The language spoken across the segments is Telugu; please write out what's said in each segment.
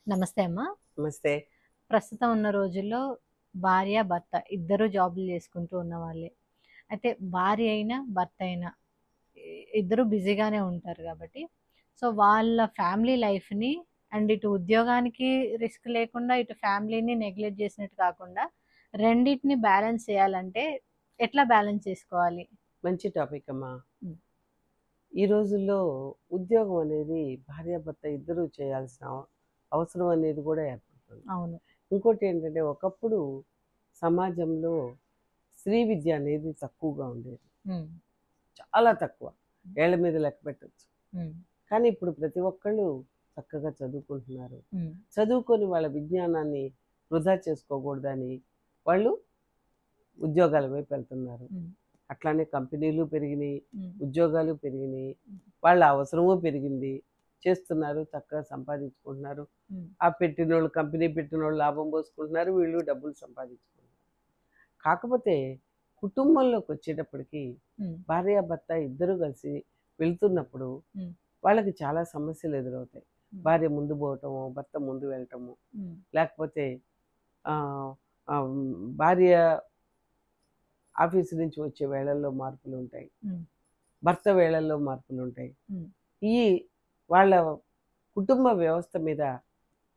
నమస్తే అమ్మా. నమస్తే. ప్రస్తుతం ఉన్న రోజుల్లో భార్య, భర్త ఇద్దరు జాబులు చేసుకుంటూ ఉన్నవాళ్ళే. అయితే భార్య అయినా, భర్త అయినా ఇద్దరు బిజీగానే ఉంటారు కాబట్టి, సో, వాళ్ళ ఫ్యామిలీ లైఫ్‌ని అండ్ ఇటు ఉద్యోగానికి రిస్క్ లేకుండా, ఇటు ఫ్యామిలీని నెగ్లెక్ట్ చేసినట్టు కాకుండా, రెండిటిని బ్యాలెన్స్ చేయాలంటే ఎట్లా బ్యాలెన్స్ చేసుకోవాలి? మంచి టాపిక్ అమ్మా. హ్మ్. ఈ రోజుల్లో ఉద్యోగం అనేది భార్యాభర్త ఇద్దరూ చేయాల్సిన అవసరం అనేది కూడా ఏర్పడుతుంది. అవును. ఇంకోటి ఏంటంటే ఒకప్పుడు సమాజంలో స్త్రీ విద్య అనేది తక్కువగా ఉండేది. హ్మ్. చాలా తక్కువ. ఏళ్ల మీద లెక్క పెట్టొచ్చు. హ్మ్. కానీ ఇప్పుడు ప్రతి ఒక్కళ్ళు చక్కగా చదువుకుంటున్నారు. హ్మ్. చదువుకొని వాళ్ళ విజ్ఞానాన్ని వృధా చేసుకోకూడదని వాళ్ళు ఉద్యోగాల వైపు వెళ్తున్నారు. హ్మ్. అట్లానే కంపెనీలు పెరిగినాయి, హ్మ్. ఉద్యోగాలు పెరిగినాయి, హ్మ్. వాళ్ళ అవసరము పెరిగింది. చేస్తున్నారు, చక్కగా సంపాదించుకుంటున్నారు. హ్మ్. ఆ పెట్టినోళ్ళు కంపెనీ పెట్టినోళ్ళు లాభం పోసుకుంటున్నారు, వీళ్ళు డబ్బులు సంపాదించుకుంటున్నారు. కాకపోతే కుటుంబంలోకి వచ్చేటప్పటికి హ్మ్. భార్యాభర్త ఇద్దరు కలిసి వెళ్తున్నప్పుడు హ్మ్. వాళ్ళకి చాలా సమస్యలు ఎదురవుతాయి. హ్మ్. భార్య ముందు పోవటము, భర్త ముందు వెళ్ళటము, హ్మ్. లేకపోతే ఆ, ఆ, భార్య ఆఫీసు నుంచి వచ్చే వేళల్లో మార్పులు ఉంటాయి, హ్మ్. భర్త వేళల్లో మార్పులు ఉంటాయి. హ్మ్. ఈ వాళ్ళ కుటుంబ వ్యవస్థ మీద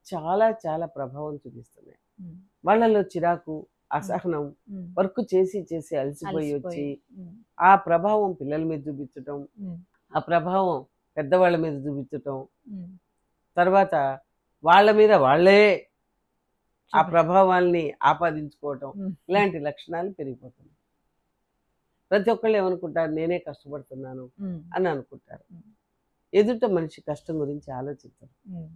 చాలా చాలా ప్రభావం చూపిస్తున్నాయి. హ్మ్. వాళ్ళలో చిరాకు, హ్మ్. అసహనం, హ్మ్. వర్క్ చేసి చేసి అలసిపోయి అలసిపోయి. వచ్చి హ్మ్. ఆ ప్రభావం పిల్లల మీద చూపించటం, హ్మ్. ఆ ప్రభావం పెద్దవాళ్ళ మీద చూపించటం, హ్మ్. తర్వాత వాళ్ళ మీద వాళ్ళే ఆ చూపి ప్రభావాల్ని ఆపాదించుకోవటం, హ్మ్. ఇలాంటి లక్షణాలు పెరిగిపోతున్నాయి. ప్రతి ఒక్కళ్ళు ఏమనుకుంటారు, నేనే కష్టపడుతున్నాను హ్మ్. అని అనుకుంటారు. హ్మ్. ఎదుట మనిషి కష్టం గురించి ఆలోచించరు. హ్మ్.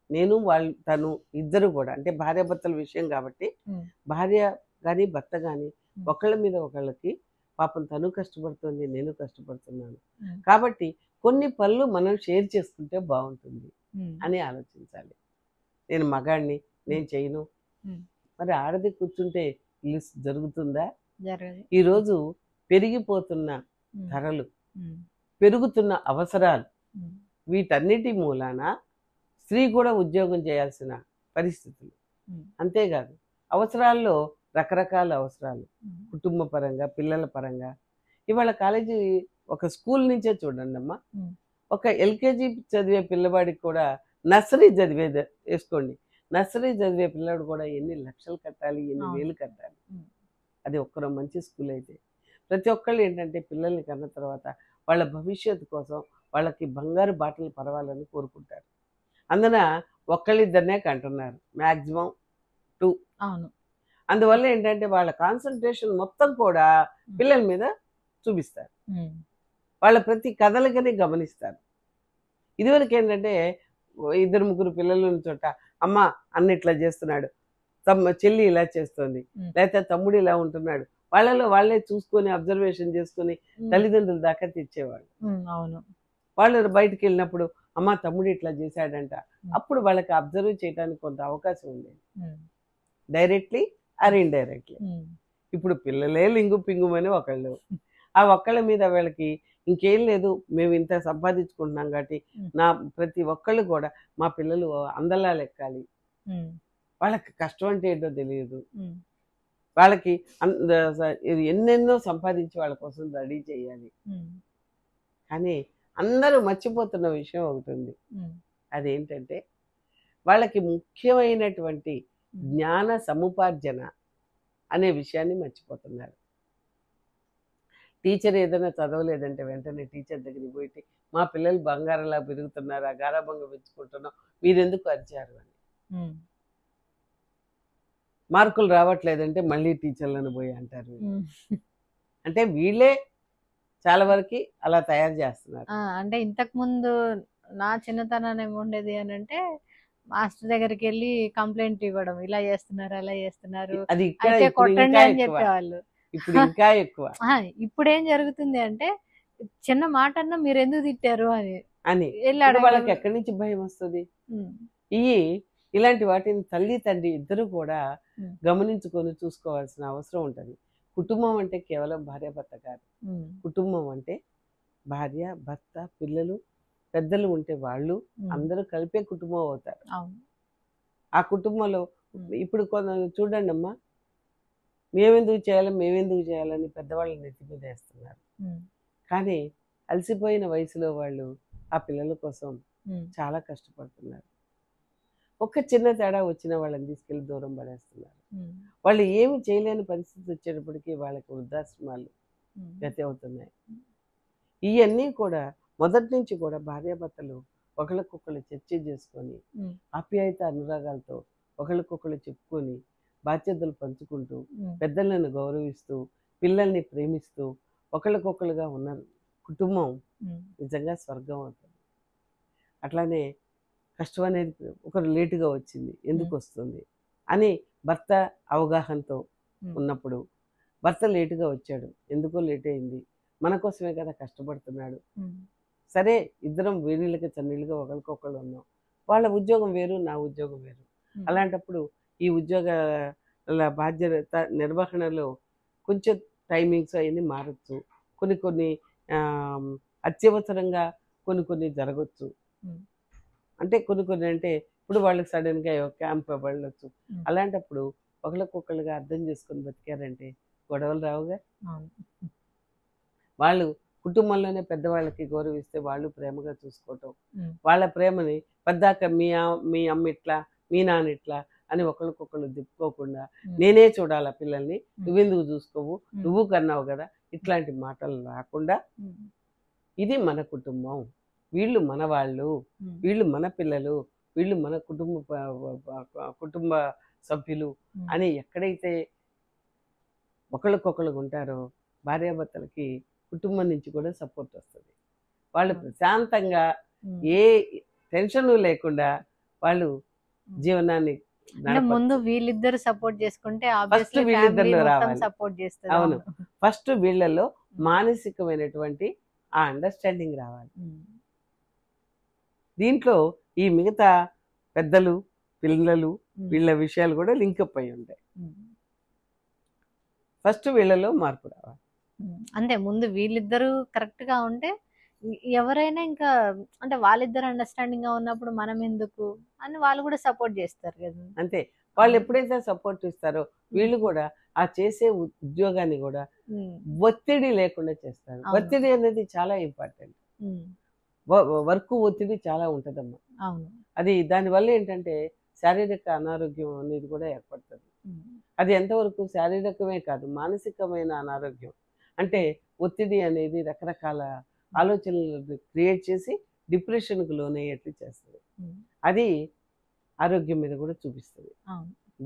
నేను వాళ్ళు తను ఇద్దరు కూడా అంటే భార్యాభర్తల విషయం కాబట్టి హ్మ్. భార్య కానీ భర్త కానీ హ్మ్. ఒకళ్ళ మీద ఒకళ్ళకి పాపం తను కష్టపడుతుంది, నేను కష్టపడుతున్నాను హ్మ్. కాబట్టి కొన్ని పనులు మనం షేర్ చేసుకుంటే బాగుంటుంది హ్మ్. అని ఆలోచించాలి. నేను మగాడిని, హ్మ్. నేను చేయను, హ్మ్. మరి ఆడది కూర్చుంటే ఇల్లు జరుగుతుందా? జరగదు. ఈరోజు పెరిగిపోతున్న హ్మ్. ధరలు, హ్మ్. పెరుగుతున్న అవసరాలు, హ్మ్. వీటన్నిటి మూలాన స్త్రీ కూడా ఉద్యోగం చేయాల్సిన పరిస్థితులు. హ్మ్. అంతేకాదు అవసరాల్లో రకరకాల అవసరాలు, హ్మ్. కుటుంబ పరంగా, పిల్లల పరంగా. ఇవాళ కాలేజీ ఒక స్కూల్ నుంచే చూడండి అమ్మా, హ్మ్. ఒక ఎల్కేజీ చదివే పిల్లవాడికి కూడా నర్సరీ చదివేది వేసుకోండి, నర్సరీ చదివే పిల్లవాడు కూడా ఎన్ని లక్షలు కట్టాలి, ఎన్ని అవును. వేలు కట్టాలి. హ్మ్. అది ఒక్కరో మంచి స్కూల్ అయితే. ప్రతి ఒక్కళ్ళు ఏంటంటే పిల్లల్ని కన్న తర్వాత వాళ్ళ భవిష్యత్తు కోసం వాళ్ళకి బంగారు బాటలు పడవాలని కోరుకుంటారు. అందున ఒక్కళ్ళిద్దరినే కంటున్నారు, మ్యాక్సిమం 2. అవును. అందువల్ల ఏంటంటే వాళ్ళ కాన్సన్ట్రేషన్ మొత్తం కూడా హ్మ్. పిల్లల మీద చూపిస్తారు. హ్మ్. వాళ్ళ ప్రతి కదలికని గమనిస్తారు. ఇదివరకు ఏంటంటే ఇద్దరు ముగ్గురు పిల్లలు ఉన్న చోట అమ్మ అన్న ఇట్లా చేస్తున్నాడు, చెల్లి ఇలా చేస్తుంది, హ్మ్. లేకపోతే తమ్ముడు ఇలా ఉంటున్నాడు, వాళ్ళలో వాళ్ళే చూసుకొని అబ్జర్వేషన్ చేసుకొని హ్మ్. తల్లిదండ్రుల దాకా తెచ్చేవాళ్ళు. హ్మ్. అవును. వాళ్ళు బయటికి వెళ్ళినప్పుడు అమ్మ తమ్ముడు ఇట్లా చేశాడంట, హ్మ్. అప్పుడు వాళ్ళకి అబ్జర్వ్ చేయడానికి కొంత అవకాశం ఉండేది, హ్మ్. Directly or indirectly. హ్మ్. ఇప్పుడు పిల్లలే లింగు పింగుమని ఒకళ్ళు, ఆ ఒక్కళ్ళ మీద వీళ్ళకి ఇంకేం లేదు, మేము ఇంత సంపాదించుకుంటున్నాం కాబట్టి హ్మ్. నా ప్రతి ఒక్కళ్ళు కూడా మా పిల్లలు అందలా లెక్కాలి, హ్మ్. వాళ్ళకి కష్టం అంటే ఏంటో తెలియదు, హ్మ్. వాళ్ళకి ఇది ఎన్నెన్నో సంపాదించి వాళ్ళ కోసం రెడీ చేయాలి. హ్మ్. కానీ అందరూ మర్చిపోతున్న విషయం ఒకటి ఉంది. హ్మ్. అదేంటంటే వాళ్ళకి ముఖ్యమైనటువంటి హ్మ్. జ్ఞాన సముపార్జన అనే విషయాన్ని మర్చిపోతున్నారు. టీచర్ ఏదైనా చదవలేదంటే వెంటనే టీచర్ దగ్గరికి పోయి మా పిల్లలు బంగారంలా పెరుగుతున్నారా, గారాబంగా పెంచుకుంటున్నాం, మీరెందుకు అరిచారు అని. హ్మ్. మార్కులు రావట్లేదంటే మళ్ళీ టీచర్లను పోయి అంటారు వీళ్ళు. హ్మ్. అంటే వీళ్ళే చాలా వరకు అలా తయారు చేస్తున్నారు. ఆ! అంటే ఇంతకుముందు నా చిన్నతనాన ఏముండేది అనంటే, మాస్టర్ దగ్గరికెళ్ళి కంప్లెయింట్ ఇవ్వడం. ఇలా చేస్తున్నారు, అలా చేస్తున్నారు. అది ఇక్కడ అయితే ఇప్పుడు కొట్టండి ఇంకా అని ఎక్కువ, చెప్పేవాళ్ళు. ఇప్పుడు ఇంకా ఎక్కువ ఆ! ఇప్పుడేం జరుగుతుంది అంటే, చిన్న మాటన్నా మీరెందుకు తిట్టారు అని అని. ఎళ్లి ఇంక అడగడం. వాళ్ళకి ఎక్కడి నుంచి భయం వస్తుంది? హ్మ్. ఈ ఇలాంటి వాటిని తల్లి తండ్రి ఇద్దరు కూడా హ్మ్. గమనించుకొని చూసుకోవాల్సిన అవసరం ఉంటుంది. కుటుంబం అంటే కేవలం భార్యాభర్త కాదు. హ్మ్. కుటుంబం అంటే భార్య, భర్త, పిల్లలు, పెద్దలు ఉంటే వాళ్ళు హ్మ్. అందరూ కలిపే కుటుంబం అవుతారు. అవును. ఆ కుటుంబంలో ఇప్పుడు చూడండి అమ్మా, మేమెందుకు చేయాలని పెద్దవాళ్ళని నెత్తి మీద వేస్తున్నారు. కానీ అలసిపోయిన వయసులో వాళ్ళు ఆ పిల్లల కోసం చాలా కష్టపడుతున్నారు. ఒక్క చిన్న తేడా వచ్చిన వాళ్ళని తీసుకెళ్ళి దూరం పడేస్తున్నారు. వాళ్ళు ఏమి చేయలేని పరిస్థితి వచ్చేటప్పటికీ వాళ్ళకి వృద్ధాశ్రమాలు గతి అవుతున్నాయి. ఇవన్నీ కూడా మొదటి నుంచి కూడా భార్యాభర్తలు ఒకళ్ళకొకళ్ళు చర్చ చేసుకొని ఆప్యాయత అనురాగాలతో ఒకళ్ళకొకళ్ళు చెప్పుకొని బాధ్యతలు పంచుకుంటూ పెద్దలను గౌరవిస్తూ పిల్లల్ని ప్రేమిస్తూ ఒకళ్ళకొకళ్ళుగా ఉన్న కుటుంబం నిజంగా స్వర్గం అవుతుంది. అట్లానే కష్టం అనేది ఒకరు లేటుగా వచ్చింది, ఎందుకు వస్తుంది అని భర్త అవగాహనతో ఉన్నప్పుడు, భర్త లేటుగా వచ్చాడు, ఎందుకో లేట్ అయింది, మన కోసమే కదా కష్టపడుతున్నాడు, సరే ఇద్దరం వేడిళ్ళకి చన్నీళ్ళుగా ఒకరికొకళ్ళు ఉన్నాం, వాళ్ళ ఉద్యోగం వేరు నా ఉద్యోగం వేరు, అలాంటప్పుడు ఈ ఉద్యోగాల బాధ్యత నిర్వహణలో కొంచెం టైమింగ్స్ అవన్నీ మారచ్చు, కొన్ని అత్యవసరంగా కొన్ని జరగచ్చు. అంటే కొన్ని అంటే ఇప్పుడు వాళ్ళకి సడన్గా క్యాంప్ వెళ్ళొచ్చు. అలాంటప్పుడు ఒకరికొకళ్ళుగా అర్థం చేసుకొని బతికారంటే గొడవలు రావుగా. వాళ్ళు కుటుంబంలోనే పెద్దవాళ్ళకి గౌరవిస్తే వాళ్ళు ప్రేమగా చూసుకోవటం, వాళ్ళ ప్రేమని పద్దాక మీ అమ్మ ఇట్లా మీ నాన్న ఇట్లా అని ఒకరికొకళ్ళు తిప్పుకోకుండా నేనే చూడాలా పిల్లల్ని, నువ్వెందుకు చూసుకోవు, నువ్వు కన్నావు కదా, ఇట్లాంటి మాటలు రాకుండా ఇది మన కుటుంబం, వీళ్ళు మన వాళ్ళు, వీళ్ళు మన పిల్లలు, వీళ్ళు మన కుటుంబ సభ్యులు అని ఎక్కడైతే ఒకళ్ళకొకళ్ళు ఉంటారో భార్యాభర్తలకి కుటుంబం నుంచి కూడా సపోర్ట్ వస్తుంది. వాళ్ళు ప్రశాంతంగా ఏ టెన్షన్ లేకుండా వాళ్ళు జీవనాన్ని ముందు వీళ్ళిద్దరు సపోర్ట్ చేసుకుంటే ఫస్ట్ వీళ్ళిద్దరిలో రావాలి. సపోర్ట్ చేస్తారు. అవును, ఫస్ట్ వీళ్ళలో మానసికమైనటువంటి ఆ అండర్స్టాండింగ్ రావాలి. దీంట్లో ఈ మిగతా పెద్దలు పిల్లలు వీళ్ళ విషయాలు కూడా లింకప్ అయి ఉంటాయి. ఫస్ట్ వీళ్ళలో మార్పు రావాలి. అంతే, ముందు వీళ్ళిద్దరూ కరెక్ట్ గా ఉంటే ఎవరైనా ఇంకా అంటే వాళ్ళిద్దరు అండర్స్టాండింగ్ గా ఉన్నప్పుడు మనం ఎందుకు అని వాళ్ళు కూడా సపోర్ట్ చేస్తారు కదా. అంతే, వాళ్ళు ఎప్పుడైతే సపోర్ట్ ఇస్తారో వీళ్ళు కూడా ఆ చేసే ఉద్యోగాన్ని కూడా ఒత్తిడి లేకుండా చేస్తారు. ఒత్తిడి అనేది చాలా ఇంపార్టెంట్. వర్క్ ఒత్తిడి చాలా ఉంటుందమ్మా. అది దానివల్ల ఏంటంటే శారీరక అనారోగ్యం అనేది కూడా ఏర్పడుతుంది. అది ఎంతవరకు శారీరకమే కాదు, మానసికమైన అనారోగ్యం. అంటే ఒత్తిడి అనేది రకరకాల ఆలోచనలు క్రియేట్ చేసి డిప్రెషన్కు లోనయ్యేట్లు చేస్తుంది. అది ఆరోగ్యం మీద కూడా చూపిస్తుంది.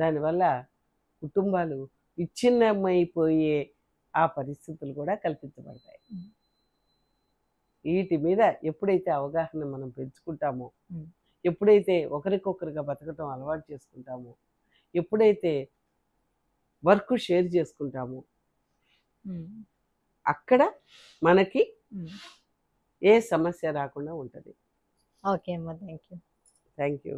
దానివల్ల కుటుంబాలు విచ్ఛిన్నమైపోయే ఆ పరిస్థితులు కూడా కల్పించబడతాయి. వీటి మీద ఎప్పుడైతే అవగాహన మనం పెంచుకుంటామో, ఎప్పుడైతే ఒకరికొకరిగా బతకటం అలవాటు చేసుకుంటామో, ఎప్పుడైతే వర్క్ షేర్ చేసుకుంటామో అక్కడ మనకి ఏ సమస్య రాకుండా ఉంటుంది. ఓకే అమ్మా, థ్యాంక్ యూ.